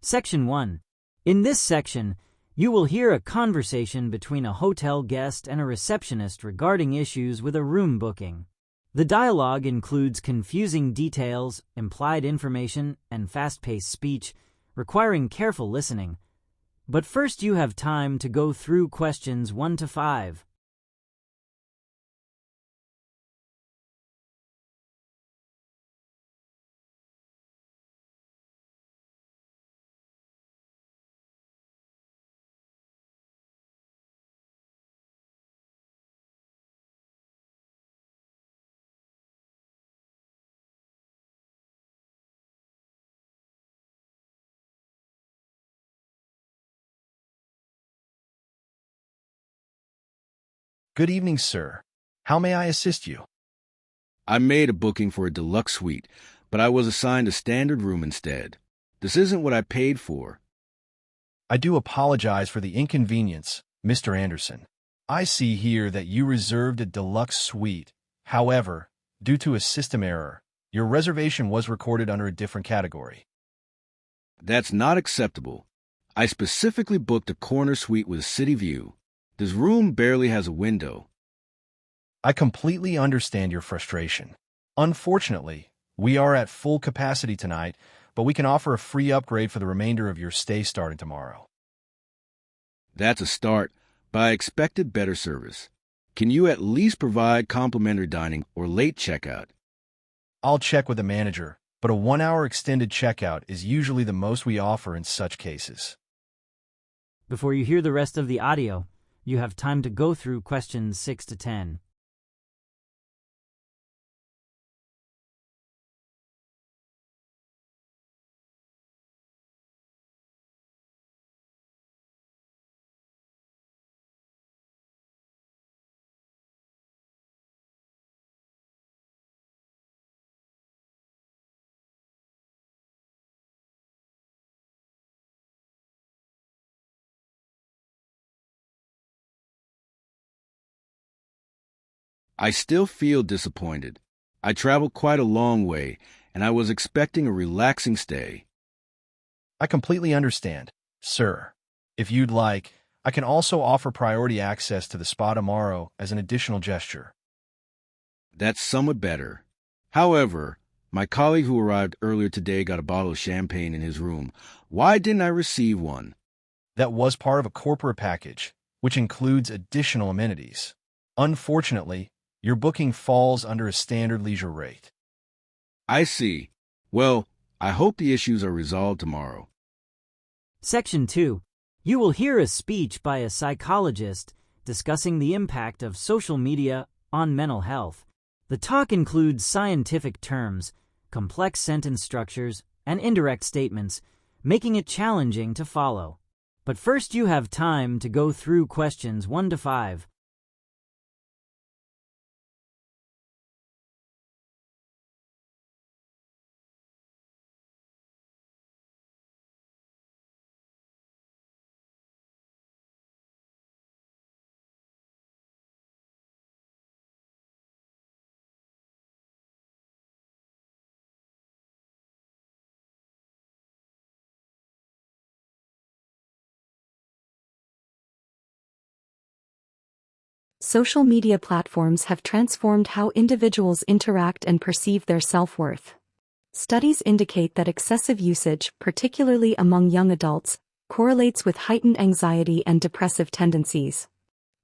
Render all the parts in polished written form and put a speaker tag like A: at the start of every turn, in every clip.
A: Section 1. In this section, you will hear a conversation between a hotel guest and a receptionist regarding issues with a room booking. The dialogue includes confusing details, implied information, and fast-paced speech, requiring careful listening. But first you have time to go through questions 1 to 5.
B: Good evening, sir. How may I assist you?
C: I made a booking for a deluxe suite, but I was assigned a standard room instead. This isn't what I paid for.
B: I do apologize for the inconvenience, Mr. Anderson. I see here that you reserved a deluxe suite. However, due to a system error, your reservation was recorded under a different category.
C: That's not acceptable. I specifically booked a corner suite with a city view. This room barely has a window.
B: I completely understand your frustration. Unfortunately, we are at full capacity tonight, but we can offer a free upgrade for the remainder of your stay starting tomorrow.
C: That's a start, but I expected better service. Can you at least provide complimentary dining or late checkout?
B: I'll check with the manager, but a 1-hour extended checkout is usually the most we offer in such cases.
A: Before you hear the rest of the audio, you have time to go through questions 6 to 10.
C: I still feel disappointed. I traveled quite a long way, and I was expecting a relaxing stay.
B: I completely understand, sir. If you'd like, I can also offer priority access to the spa tomorrow as an additional gesture.
C: That's somewhat better. However, my colleague who arrived earlier today got a bottle of champagne in his room. Why didn't I receive one?
B: That was part of a corporate package, which includes additional amenities. Unfortunately, your booking falls under a standard leisure rate.
C: I see. Well, I hope the issues are resolved tomorrow.
A: Section 2. You will hear a speech by a psychologist discussing the impact of social media on mental health. The talk includes scientific terms, complex sentence structures, and indirect statements, making it challenging to follow. But first you have time to go through questions 1 to 5.
D: Social media platforms have transformed how individuals interact and perceive their self-worth. Studies indicate that excessive usage, particularly among young adults, correlates with heightened anxiety and depressive tendencies.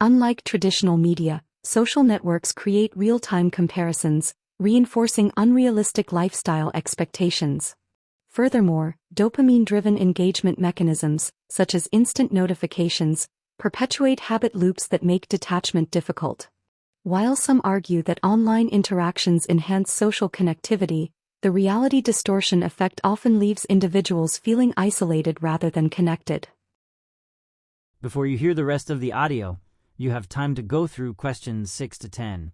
D: Unlike traditional media, social networks create real-time comparisons, reinforcing unrealistic lifestyle expectations. Furthermore, dopamine-driven engagement mechanisms, such as instant notifications, perpetuate habit loops that make detachment difficult. While some argue that online interactions enhance social connectivity, the reality distortion effect often leaves individuals feeling isolated rather than connected.
A: Before you hear the rest of the audio, you have time to go through questions 6 to 10.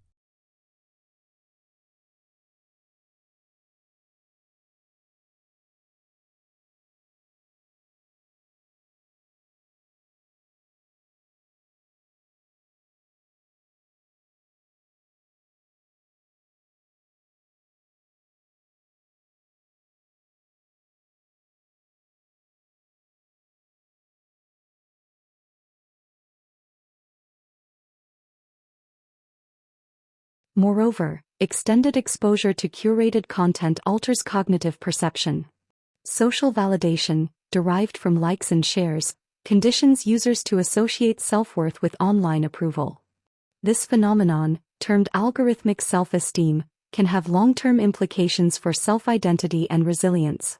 D: Moreover, extended exposure to curated content alters cognitive perception. Social validation, derived from likes and shares, conditions users to associate self-worth with online approval. This phenomenon, termed algorithmic self-esteem, can have long-term implications for self-identity and resilience.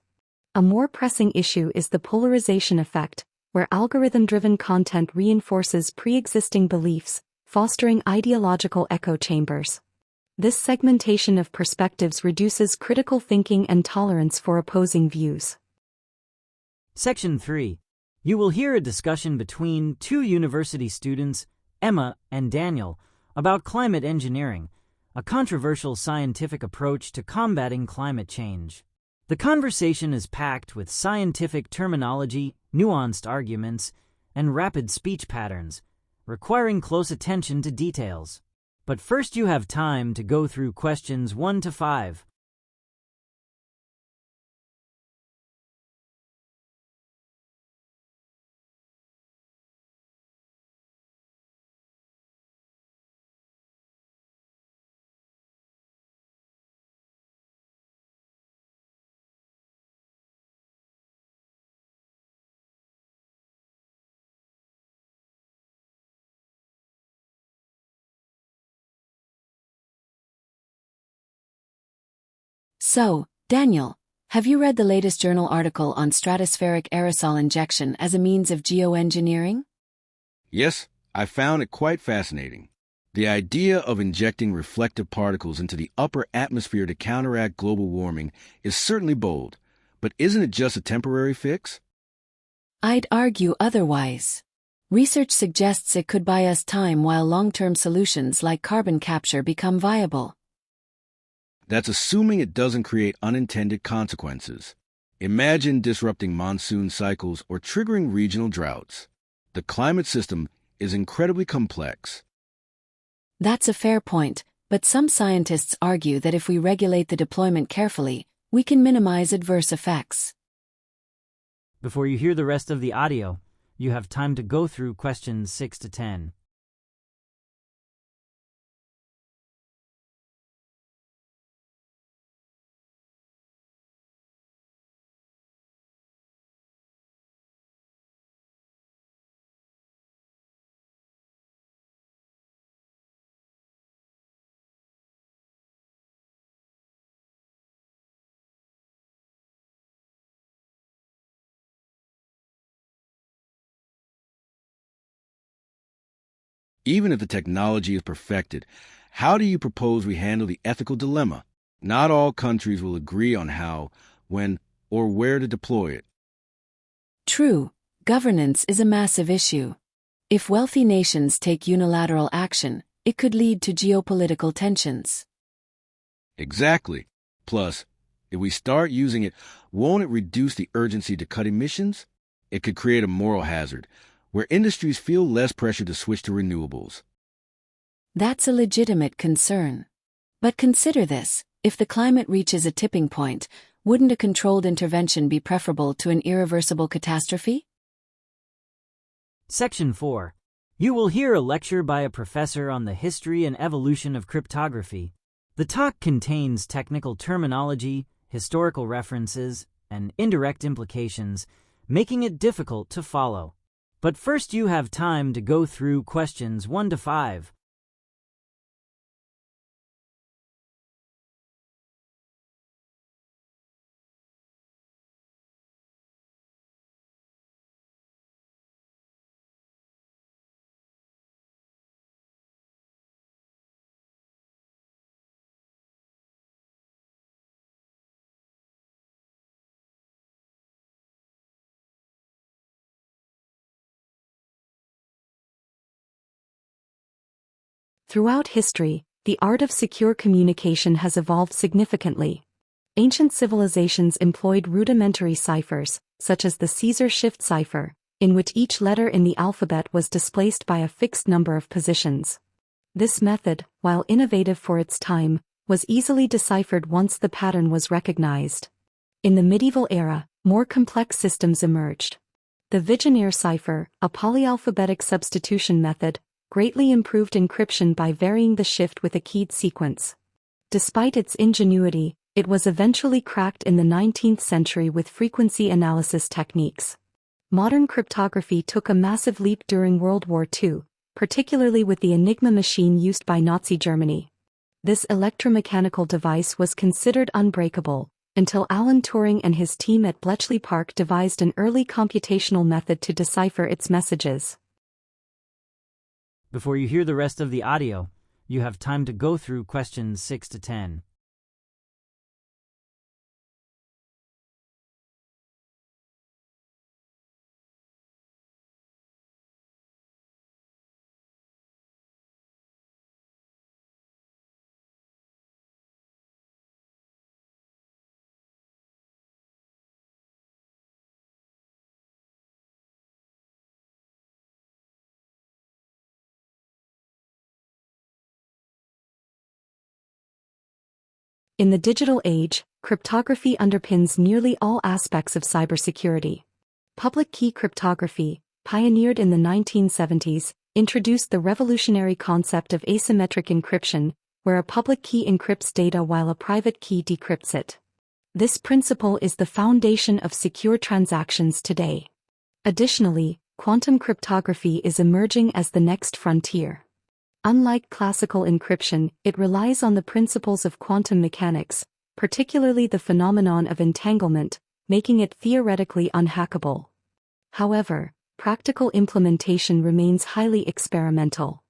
D: A more pressing issue is the polarization effect, where algorithm-driven content reinforces pre-existing beliefs, fostering ideological echo chambers. This segmentation of perspectives reduces critical thinking and tolerance for opposing views.
A: Section 3. You will hear a discussion between two university students, Emma and Daniel, about climate engineering, a controversial scientific approach to combating climate change. The conversation is packed with scientific terminology, nuanced arguments, and rapid speech patterns, requiring close attention to details. But first you have time to go through questions 1 to 5.
E: So, Daniel, have you read the latest journal article on stratospheric aerosol injection as a means of geoengineering?
C: Yes, I found it quite fascinating. The idea of injecting reflective particles into the upper atmosphere to counteract global warming is certainly bold, but isn't it just a temporary fix?
E: I'd argue otherwise. Research suggests it could buy us time while long-term solutions like carbon capture become viable.
C: That's assuming it doesn't create unintended consequences. Imagine disrupting monsoon cycles or triggering regional droughts. The climate system is incredibly complex.
E: That's a fair point, but some scientists argue that if we regulate the deployment carefully, we can minimize adverse effects.
A: Before you hear the rest of the audio, you have time to go through questions 6 to 10.
C: Even if the technology is perfected, how do you propose we handle the ethical dilemma? Not all countries will agree on how, when, or where to deploy it.
E: True, governance is a massive issue. If wealthy nations take unilateral action, it could lead to geopolitical tensions.
C: Exactly. Plus, if we start using it, won't it reduce the urgency to cut emissions? It could create a moral hazard, where industries feel less pressure to switch to renewables.
E: That's a legitimate concern. But consider this, if the climate reaches a tipping point, wouldn't a controlled intervention be preferable to an irreversible catastrophe?
A: Section 4. You will hear a lecture by a professor on the history and evolution of cryptography. The talk contains technical terminology, historical references, and indirect implications, making it difficult to follow. But first you have time to go through questions 1 to 5.
D: Throughout history, the art of secure communication has evolved significantly. Ancient civilizations employed rudimentary ciphers, such as the Caesar shift cipher, in which each letter in the alphabet was displaced by a fixed number of positions. This method, while innovative for its time, was easily deciphered once the pattern was recognized. In the medieval era, more complex systems emerged. The Vigenère cipher, a polyalphabetic substitution method, greatly improved encryption by varying the shift with a keyed sequence. Despite its ingenuity, it was eventually cracked in the 19th century with frequency analysis techniques. Modern cryptography took a massive leap during World War II, particularly with the Enigma machine used by Nazi Germany. This electromechanical device was considered unbreakable, until Alan Turing and his team at Bletchley Park devised an early computational method to decipher its messages.
A: Before you hear the rest of the audio, you have time to go through questions 6 to 10.
D: In the digital age, cryptography underpins nearly all aspects of cybersecurity. Public key cryptography, pioneered in the 1970s, introduced the revolutionary concept of asymmetric encryption, where a public key encrypts data while a private key decrypts it. This principle is the foundation of secure transactions today. Additionally, quantum cryptography is emerging as the next frontier. Unlike classical encryption, it relies on the principles of quantum mechanics, particularly the phenomenon of entanglement, making it theoretically unhackable. However, practical implementation remains highly experimental.